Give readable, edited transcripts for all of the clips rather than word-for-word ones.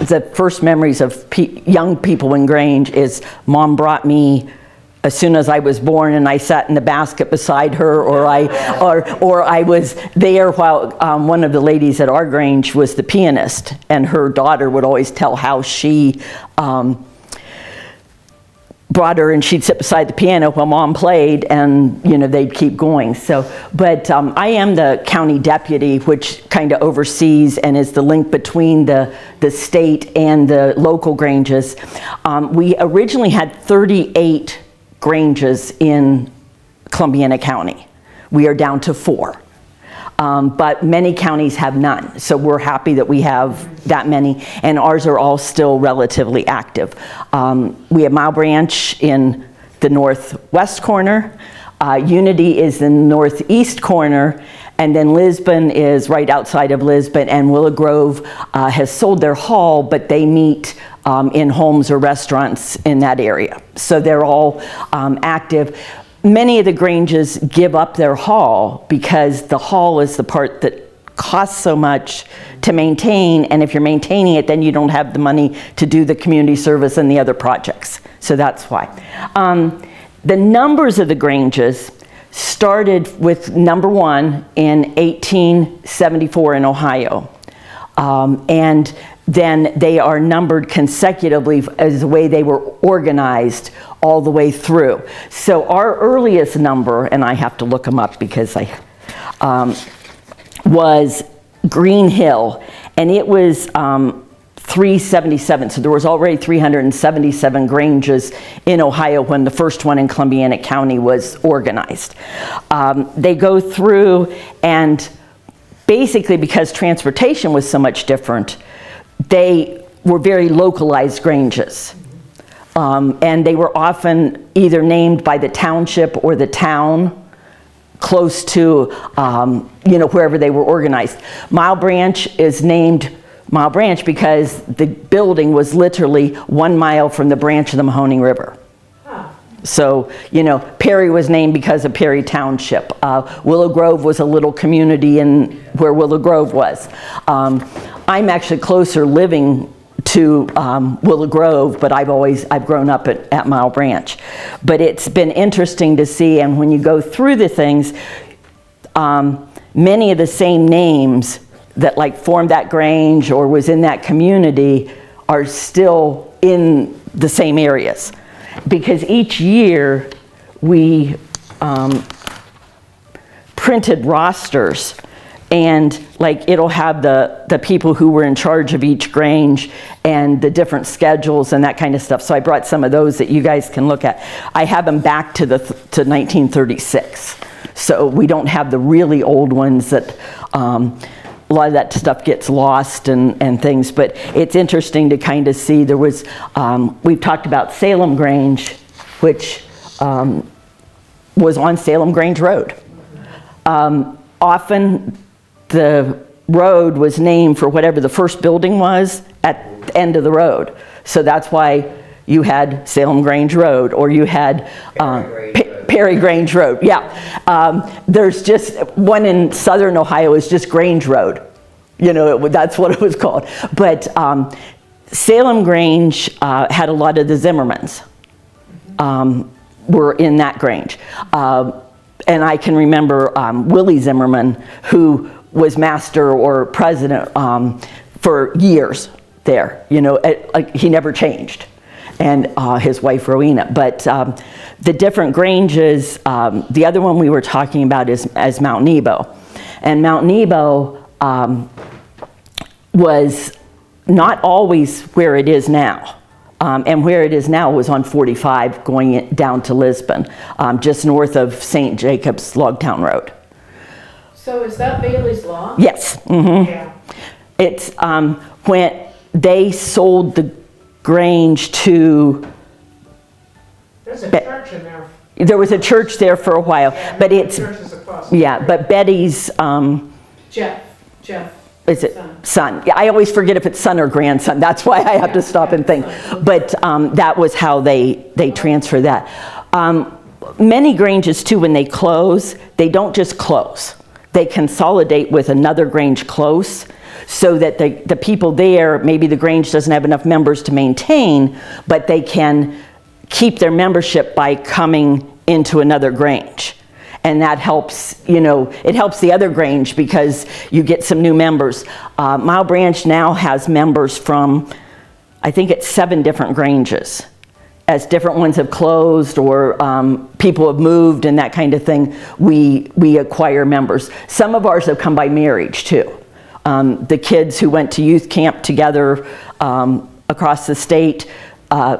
the first memories of young people in Grange is Mom brought me as soon as I was born, and I sat in the basket beside her, or I was there while one of the ladies at our Grange was the pianist, and her daughter would always tell how she brought her, and she'd sit beside the piano while Mom played, and they'd keep going. So, but I am the county deputy, which kind of oversees and is the link between the state and the local Granges. We originally had 38 Granges in Columbiana County. We are down to 4. But many counties have none. So we're happy that we have that many, and ours are all still relatively active. We have Mile Branch in the northwest corner, Unity is in the northeast corner, and then Lisbon is right outside of Lisbon, and Willow Grove has sold their hall, but they meet in homes or restaurants in that area. So they're all active. Many of the Granges give up their hall because the hall is the part that costs so much to maintain, and if you're maintaining it, then you don't have the money to do the community service and the other projects. So that's why. The numbers of the Granges started with number 1 in 1874 in Ohio. And then they are numbered consecutively as the way they were organized all the way through. So our earliest number, and I have to look them up because was Green Hill, and it was 377. So there was already 377 Granges in Ohio when the first one in Columbiana County was organized. They go through, and basically because transportation was so much different, they were very localized Granges. And they were often either named by the township or the town close to, wherever they were organized. Mile Branch is named Mile Branch because the building was literally 1 mile from the branch of the Mahoning River. So, Perry was named because of Perry Township. Willow Grove was a little community in where Willow Grove was. I'm actually closer living to Willow Grove, but I've grown up at Mile Branch. But it's been interesting to see, and when you go through the things, many of the same names that formed that Grange or was in that community are still in the same areas. Because each year we printed rosters, and it'll have the people who were in charge of each Grange and the different schedules and that kind of stuff. So I brought some of those that you guys can look at. I have them back to 1936. So we don't have the really old ones that a lot of that stuff gets lost and things, but it's interesting to kind of see. There was, we've talked about Salem Grange, which was on Salem Grange Road. Often the road was named for whatever the first building was at the end of the road. So that's why you had Salem Grange Road, or you had Perry Grange Road. Yeah. There's just one in southern Ohio is just Grange Road. That's what it was called. But Salem Grange had a lot of the Zimmermans were in that Grange. And I can remember Willie Zimmerman, who was master or president for years there. He never changed. And his wife Rowena. But the different Granges, the other one we were talking about is Mount Nebo. And Mount Nebo was not always where it is now. And where it is now was on 45 going down to Lisbon, just north of St. Jacobs Logtown Road. So is that Bailey's Law? Yes. Mm-hmm. Yeah. It's when they sold the Grange to... There's a church in there. There was a church there for a while, yeah, but it's... But Betty's... Jeff. Is it son? Yeah, I always forget if it's son or grandson. That's why I have to stop and think. But that was how they transfer that. Many Granges too, when they close, they don't just close. they consolidate with another Grange close, so that the people there, maybe the Grange doesn't have enough members to maintain, but they can keep their membership by coming into another Grange. And that helps, it helps the other Grange because you get some new members. Mile Branch now has members from, I think it's 7 different Granges. As different ones have closed or people have moved and that kind of thing, we acquire members. Some of ours have come by marriage too. The kids who went to youth camp together across the state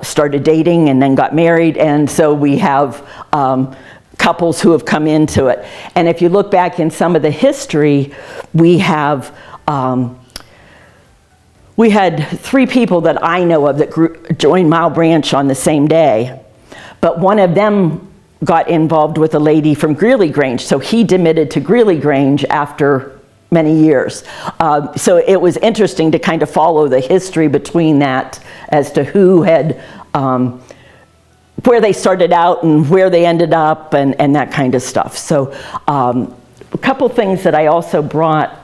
started dating and then got married, and so we have couples who have come into it. And if you look back in some of the history, we had 3 people that I know of that joined Mile Branch on the same day, but one of them got involved with a lady from Greeley Grange, so he demitted to Greeley Grange after many years. So it was interesting to kind of follow the history between that as to who had, where they started out and where they ended up and that kind of stuff. So a couple things that I also brought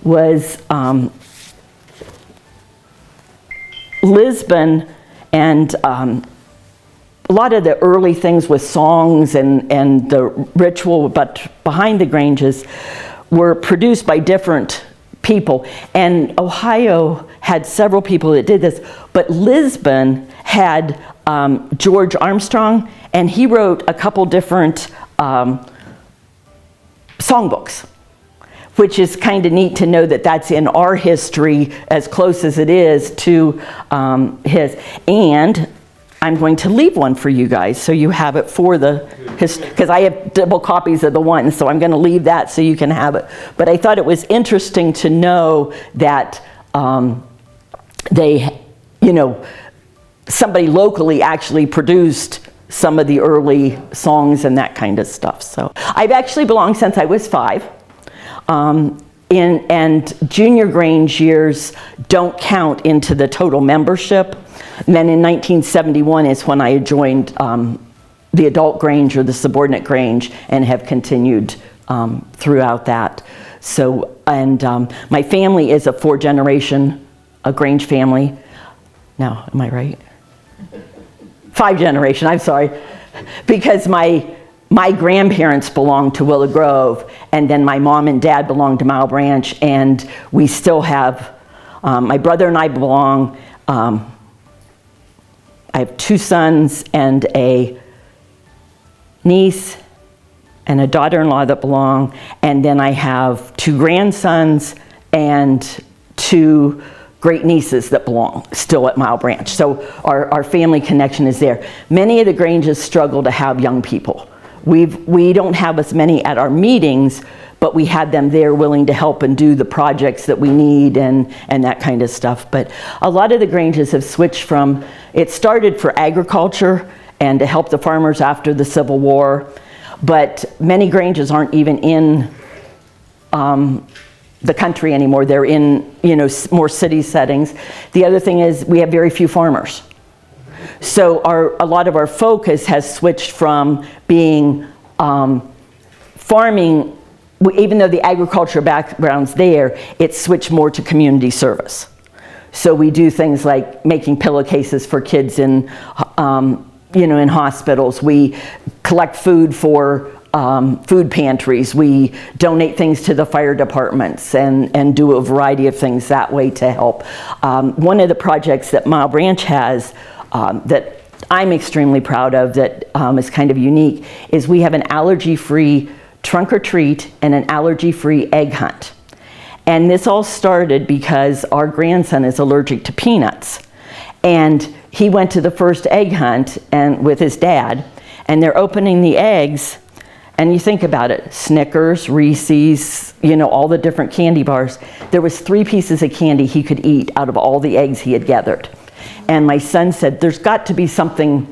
was Lisbon and a lot of the early things with songs and the ritual but behind the Granges were produced by different people. And Ohio had several people that did this, but Lisbon had George Armstrong, and he wrote a couple different songbooks, which is kind of neat to know that that's in our history as close as it is to his. And I'm going to leave one for you guys so you have it for the history, because I have double copies of the one, so I'm going to leave that so you can have it. But I thought it was interesting to know that they, somebody locally actually produced some of the early songs and that kind of stuff. So I've actually belonged since I was 5. And junior Grange years don't count into the total membership. And then in 1971 is when I joined the adult Grange or the subordinate Grange and have continued throughout that. So, and my family is a 4-generation Grange family. Now, am I right? 5 generation, I'm sorry. Because my grandparents belonged to Willow Grove, and then my mom and dad belonged to Mile Branch, and we still have, my brother and I belong. I have 2 sons and a niece and a daughter-in-law that belong, and then I have 2 grandsons and 2 great nieces that belong still at Mile Branch. So our family connection is there. Many of the Granges struggle to have young people. We don't have as many at our meetings, but we had them there willing to help and do the projects that we need and that kind of stuff. But a lot of the Granges have switched from, it started for agriculture and to help the farmers after the Civil War, but many Granges aren't even in the country anymore. They're in, more city settings. The other thing is we have very few farmers. So a lot of our focus has switched from being farming, even though the agriculture background's there, it's switched more to community service. So we do things like making pillowcases for kids in hospitals. We collect food for food pantries. We donate things to the fire departments and do a variety of things that way to help. One of the projects that Mile Branch has that I'm extremely proud of that is kind of unique is we have an allergy-free trunk or treat and an allergy-free egg hunt. And this all started because our grandson is allergic to peanuts. And he went to the first egg hunt with his dad, and they're opening the eggs, and you think about it, Snickers, Reese's, all the different candy bars. There was 3 pieces of candy he could eat out of all the eggs he had gathered. And my son said, there's got to be something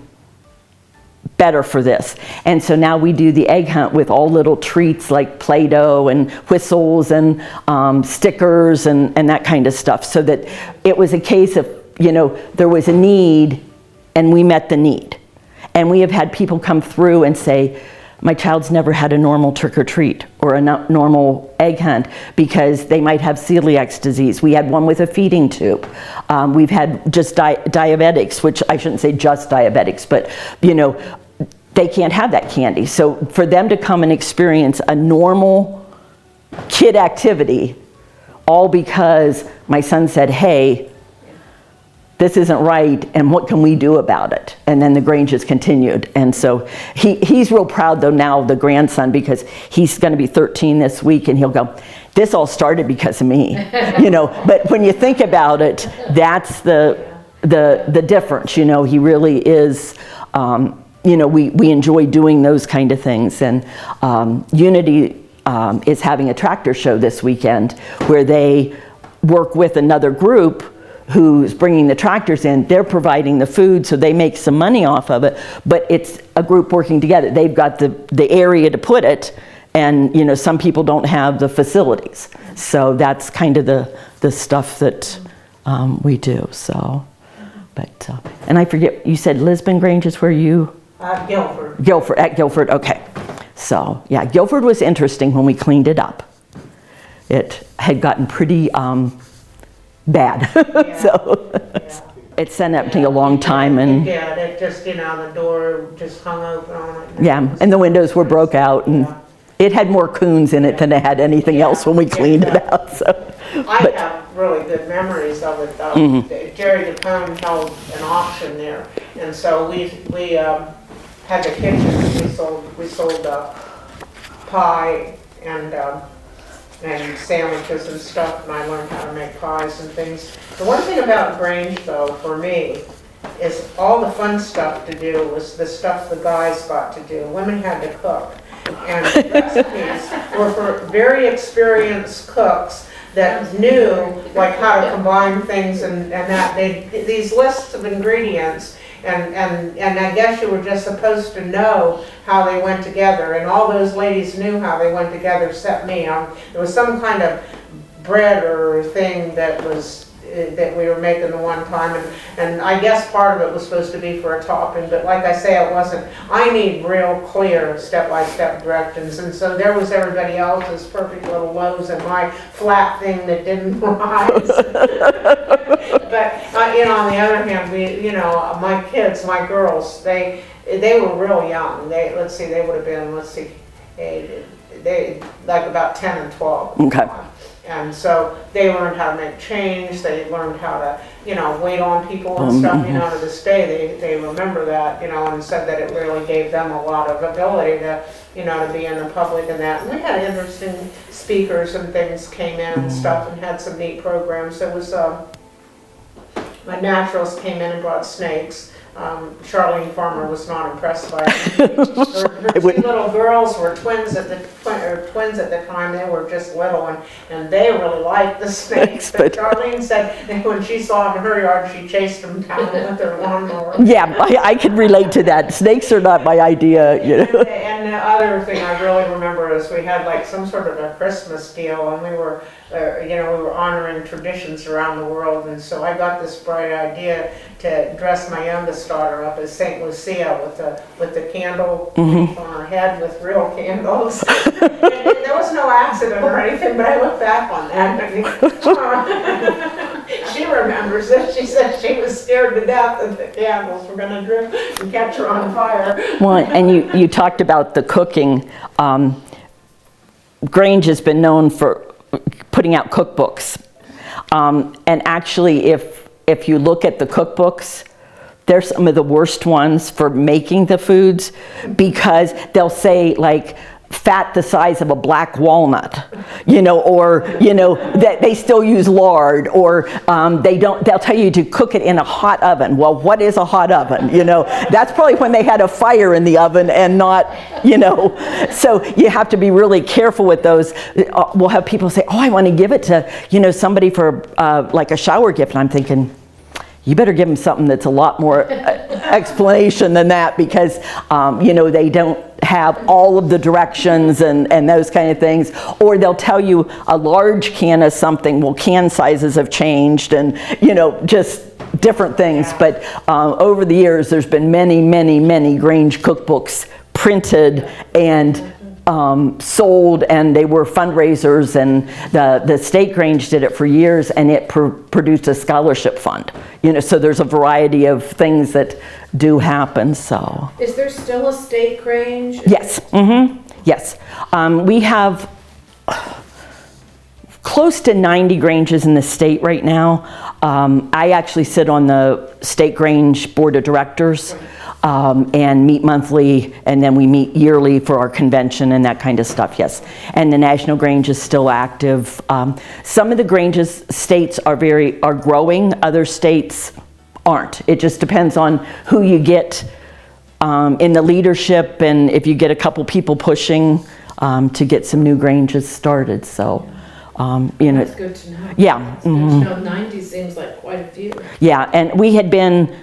better for this. And so now we do the egg hunt with all little treats like Play-Doh and whistles and stickers and that kind of stuff. So that it was a case of, there was a need and we met the need. And we have had people come through and say, my child's never had a normal trick or treat, or a normal egg hunt because they might have celiac disease. We had one with a feeding tube. We've had just diabetics, which I shouldn't say just diabetics, but you know, they can't have that candy. So for them to come and experience a normal kid activity, all because my son said, hey, this isn't right, and what can we do about it? And then the Grange has continued. And so he's real proud though now, the grandson, because he's gonna be 13 this week, and he'll go, this all started because of me, you know. But when you think about it, that's the difference, you know. He really is, you know, we enjoy doing those kind of things. And Unity is having a tractor show this weekend where they work with another group who's bringing the tractors in. They're providing the food, so they make some money off of it, but it's a group working together. They've got the area to put it, and you know, some people don't have the facilities. So that's kind of the stuff that we do. So, but and I forget, you said Lisbon Grange is where you? Guilford. At Guilford, okay. So yeah, Guilford was interesting when we cleaned it up. It had gotten pretty bad. Yeah. So Yeah. it's been empty a long time, and Yeah, it just, you know, the door just hung open on it. yeah, and the windows were broke out, and Yeah. it had more coons in it than it had anything else when we cleaned it out. So, I have really good memories of it though. Mm-hmm. Jerry DePone held an auction there, and so we had the kitchen. We sold pie and sandwiches and stuff, and I learned how to make pies and things. The one thing about Grange though, for me, is all the fun stuff to do was the stuff the guys got to do. Women had to cook. And the recipes were for very experienced cooks that knew like how to combine things and that these lists of ingredients, and I guess you were just supposed to know how they went together, and all those ladies knew how they went together except me. There was some kind of bread or thing that we were making the one time, and I guess part of it was supposed to be for a topping, but like I say, it wasn't. I need real clear step-by-step directions, and so there was everybody else's perfect little loaves and my flat thing that didn't rise. But you know, on the other hand, my kids, my girls, they were real young. They would have been, they like about 10 and 12. okay. And so they learned how to make change, they learned how to, you know, wait on people and stuff, you know, to this day they remember that, you know, and said that it really gave them a lot of ability to, you know, to be in the public and that. And we had interesting speakers and things came in and stuff and had some neat programs. It was, my naturalist came in and brought snakes. Charlene Farmer was not impressed by it. Her two little girls were twins at the time. They were just little, and they really liked the snakes. But Charlene said that when she saw them in her yard, she chased them down with her lawnmower. Yeah, I can relate to that. Snakes are not my idea, you know. And the other thing I really remember is we had like some sort of a Christmas deal, and we were honoring traditions around the world, and so I got this bright idea to dress my youngest daughter up as St. Lucia with the candle on her head with real candles. And there was no accident or anything, but I look back on that. She remembers it. She said she was scared to death that the candles were going to drip and catch her on fire. Well, and you talked about the cooking. Grange has been known for putting out cookbooks. And actually, if you look at the cookbooks, they're some of the worst ones for making the foods, because they'll say like fat the size of a black walnut, you know, or, you know, that they still use lard, or they'll tell you to cook it in a hot oven. Well, what is a hot oven? You know, that's probably when they had a fire in the oven and not, you know, so you have to be really careful with those. We'll have people say, oh, I want to give it to, you know, somebody for like a shower gift. And I'm thinking, you better give them something that's a lot more explanation than that, because, you know, they don't have all of the directions and those kind of things. Or they'll tell you a large can of something, well, can sizes have changed, and, you know, just different things. Yeah. But over the years, there's been many, many, many Grange cookbooks printed, and sold, and they were fundraisers, and the state Grange did it for years, and it produced a scholarship fund. So there's a variety of things that do happen. So is there still a state Grange? yes, yes, we have close to 90 Granges in the state right now. I actually sit on the state Grange board of directors. And meet monthly, and then we meet yearly for our convention and that kind of stuff, yes. And the National Grange is still active. Some of the Granges states are growing, other states aren't. It just depends on who you get in the leadership, and if you get a couple people pushing to get some new Granges started, so. That's good to know. Yeah. It's good to know. 90 seems like quite a few. Yeah, and we had been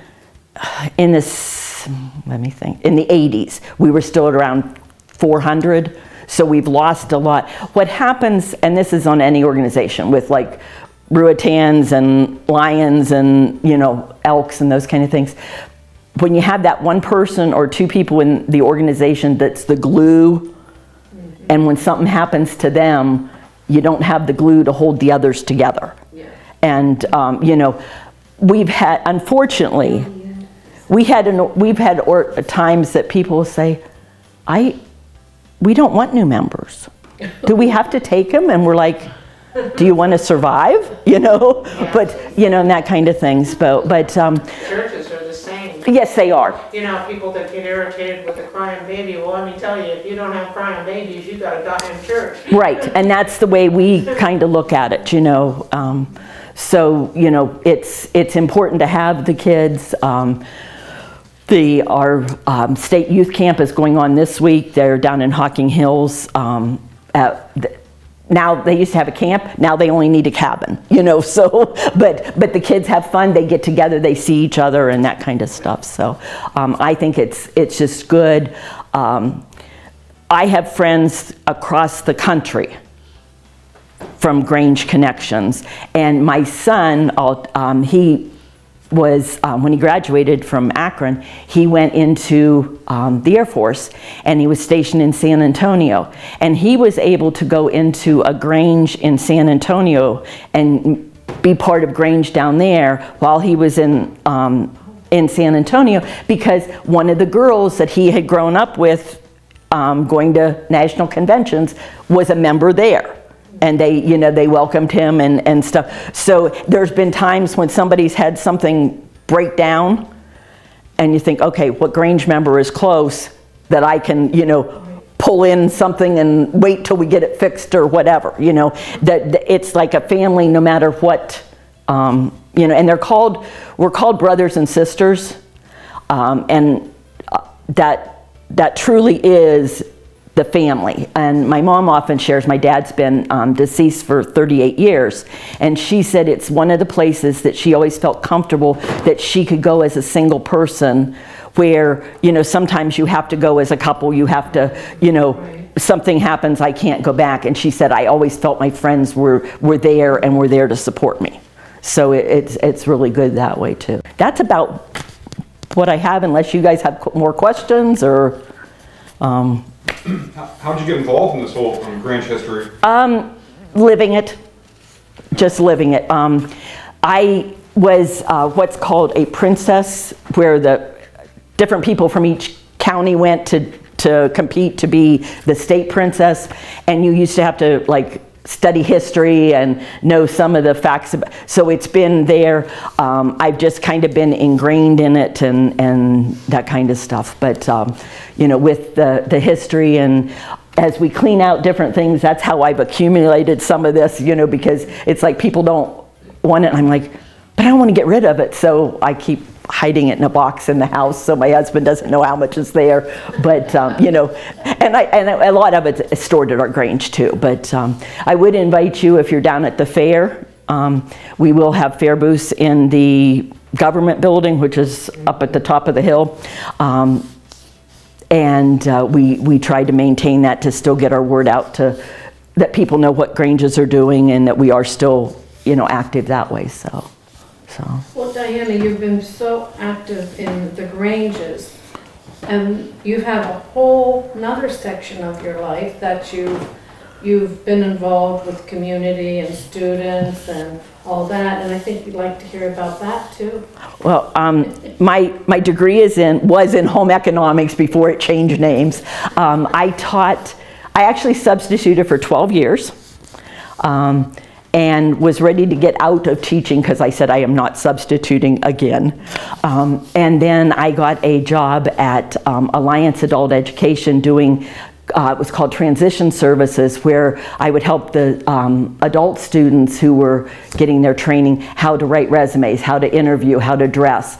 in this, let me think, in the 80s, we were still at around 400, so we've lost a lot. What happens, and this is on any organization, with like Ruitans and lions and, elks and those kind of things, when you have that one person or two people in the organization that's the glue, and when something happens to them, you don't have the glue to hold the others together. Yeah. And, we've had, unfortunately, we've had times that people will say, we don't want new members. Do we have to take them? And we're like, do you want to survive? Yeah. But, and that kind of things. But Churches are the same. yes, they are. People that get irritated with a crying baby, well, let me tell you, if you don't have crying babies, you got a goddamn church. Right, and that's the way we kind of look at it, So, it's important to have the kids. Our state youth camp is going on this week. They're down in Hocking Hills. Now they used to have a camp. Now they only need a cabin, So, but the kids have fun. They get together. They see each other and that kind of stuff. So, I think it's just good. I have friends across the country from Grange connections, and my son, he was, when he graduated from Akron, he went into the Air Force, and he was stationed in San Antonio, and he was able to go into a Grange in San Antonio and be part of Grange down there while he was in San Antonio, because one of the girls that he had grown up with going to national conventions was a member there. And they welcomed him and stuff. So there's been times when somebody's had something break down, and you think, okay, what Grange member is close that I can, pull in something and wait till we get it fixed or whatever, that it's like a family no matter what, and we're called brothers and sisters, and that truly is the family. And my mom often shares, my dad's been deceased for 38 years, and she said it's one of the places that she always felt comfortable that she could go as a single person, where sometimes you have to go as a couple, you have to something happens, I can't go back. And she said, I always felt my friends were there and were there to support me. So it's really good that way too. That's about what I have, unless you guys have more questions or How did you get involved in this whole Grange history? Living it, just living it. I was what's called a princess, where the different people from each county went to compete to be the state princess, and you used to have to study history and know some of the facts about, so it's been there. I've just kind of been ingrained in it and that kind of stuff, but with the history, and as we clean out different things, that's how I've accumulated some of this, because it's like people don't want it, and I'm like, but I don't want to get rid of it, so I keep hiding it in a box in the house so my husband doesn't know how much is there, but and a lot of it's stored at our Grange too. But I would invite you, if you're down at the fair, we will have fair booths in the government building, which is up at the top of the hill, and we try to maintain that to still get our word out to that people know what Granges are doing and that we are still active that way. So. Well, Diana, you've been so active in the Granges. And you have a whole nother section of your life that you've been involved with community and students and all that, and I think you'd like to hear about that too. Well, my degree was in home economics before it changed names. I actually substituted for 12 years. And was ready to get out of teaching because I said I am not substituting again. And then I got a job at Alliance Adult Education doing, it was called Transition Services, where I would help the adult students who were getting their training how to write resumes, how to interview, how to dress.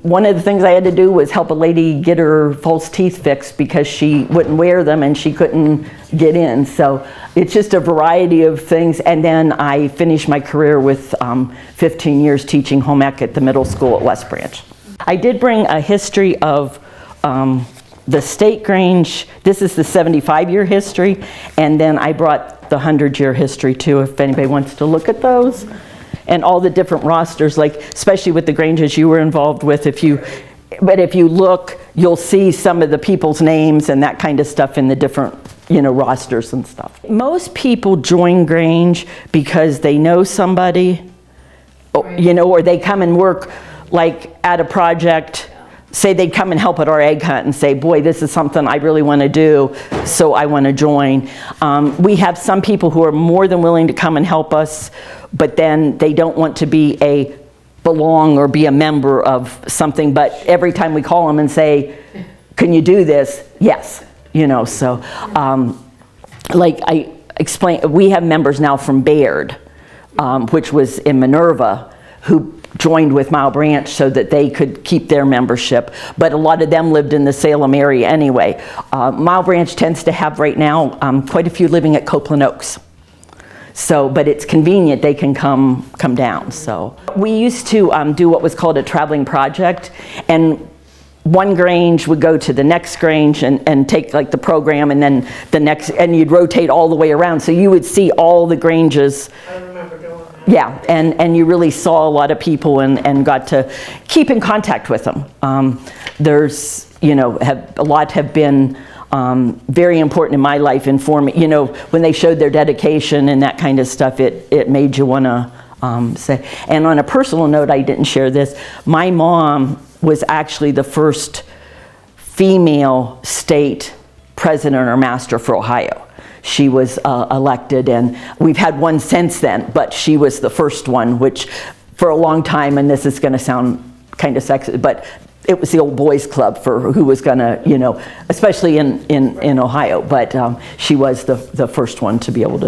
One of the things I had to do was help a lady get her false teeth fixed because she wouldn't wear them and she couldn't get in. So it's just a variety of things. And then I finished my career with 15 years teaching home ec at the middle school at West Branch. I did bring a history of the state Grange. This is the 75-year history. And then I brought the 100-year history too, if anybody wants to look at those. And all the different rosters, like especially with the Granges you were involved with, but if you look, you'll see some of the people's names and that kind of stuff in the different, rosters and stuff. Most people join Grange because they know somebody, or they come and work like at a project. Say they'd come and help at our egg hunt and say, boy, this is something I really want to do, so I want to join. We have some people who are more than willing to come and help us, but then they don't want to belong or be a member of something, but every time we call them and say, can you do this? Yes, like I explained, we have members now from Baird, which was in Minerva, who joined with Mile Branch so that they could keep their membership, but a lot of them lived in the Salem area anyway. Mile Branch tends to have right now quite a few living at Copeland Oaks. So, but it's convenient, they can come down. So we used to do what was called a traveling project, and one Grange would go to the next Grange and take like the program, and then the next, and you'd rotate all the way around. So you would see all the Granges. I remember doing that. Yeah, and you really saw a lot of people and got to keep in contact with them. There's, a lot have been very important in my life, informing, when they showed their dedication and that kind of stuff, it made you want to say. And on a personal note, I didn't share this. My mom was actually the first female state president or master for Ohio. She was elected, and we've had one since then, but she was the first one, which for a long time, and this is going to sound kind of sexist, but it was the old boys club for who was going to, especially in Ohio, but she was the first one to be able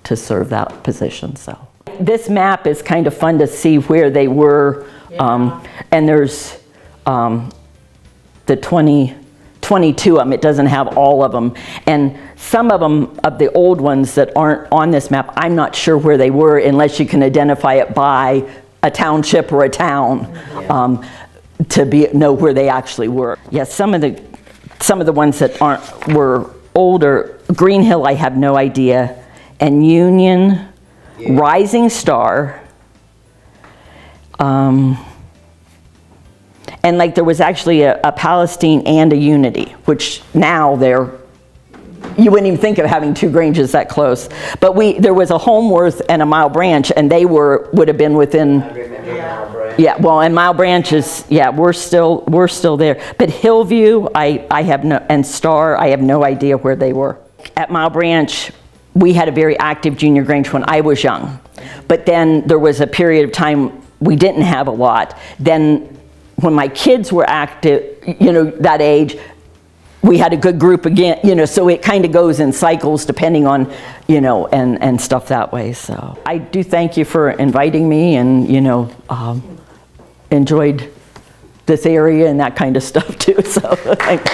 to serve that position. So this map is kind of fun to see where they were, and there's the 22 of them. It doesn't have all of them, and some of them, of the old ones that aren't on this map, I'm not sure where they were unless you can identify it by a township or a town to know where they actually were. Yes, some of the ones that were older. Green Hill, I have no idea, and Union, Rising Star. And like there was actually a Palestine and a Unity, which now you wouldn't even think of having two Granges that close. But there was a Homeworth and a Mile Branch, and they would have been within. I remember Mile Branch. Yeah, well, and Mile Branch is, we're still there. But Hillview, I have no, and Star, I have no idea where they were. At Mile Branch, we had a very active junior Grange when I was young. But then there was a period of time we didn't have a lot. Then when my kids were active, that age, we had a good group again, so it kind of goes in cycles depending on, and stuff that way. So I do thank you for inviting me, and, enjoyed this area and that kind of stuff too. So thanks.